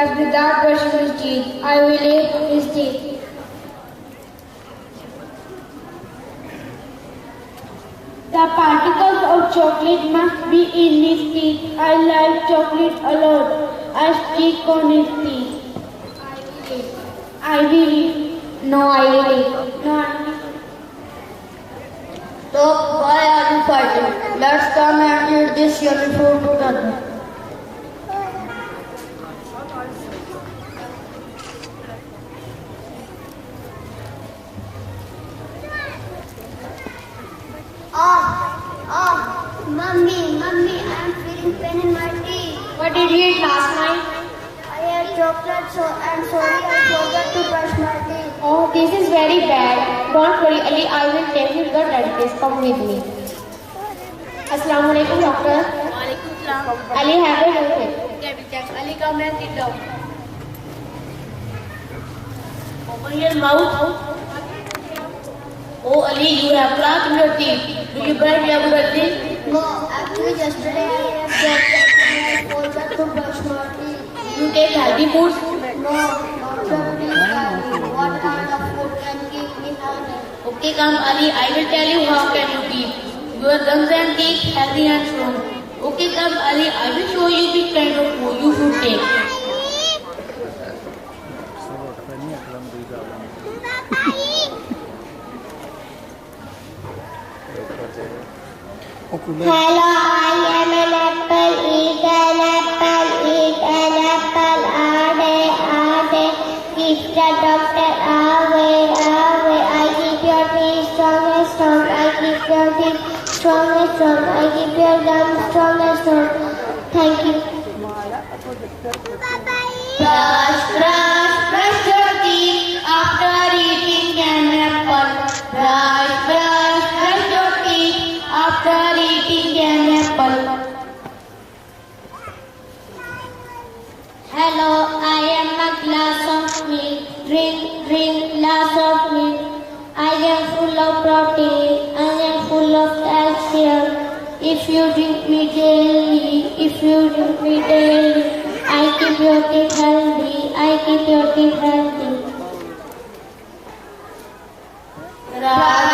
that without brushing his teeth, I will eat his teeth. The particles of chocolate must be in his teeth. I like chocolate a lot. I stick on his teeth. I will eat. No, I will eat. No, I will. So, why are you fighting? Let's come and eat this yummy food together. Mummy, I am feeling pain in my teeth. What did you eat last night? I had chocolate, so I'm sorry I forgot to brush my teeth. Oh, this is very bad. Don't worry, Ali. I will take you to the dentist. Come with me. Assalamu alaikum, doctor. Walaikum salam. Ali, have a look at. Okay, Bichak. Ali, come and sit down. Open your mouth. Oh, Ali, you have plaque in your teeth. Do you brush regularly? No, actually yesterday I had chocolate and I forgot to brush my teeth. You take healthy foods? No, doctor, please tell me what kind of food can keep me healthy. Okay, come Ali. I will tell you how can you keep your gums and teeth healthy and strong. Okay, come Ali. I will show you which kind of food you should take. Hello, I am an apple. Eat an apple. Eat an apple. A day. Keep the doctor away. I keep your teeth strong and strong. I keep your teeth strong and strong. I keep your gums strong and strong. Thank you. Brush your teeth after eating an apple. Brush your teeth after eating an apple. Hello, I am a glass of milk. Drink glass of milk. I am full of protein. I am full of calcium. If you drink me daily, I keep your teeth healthy. Brush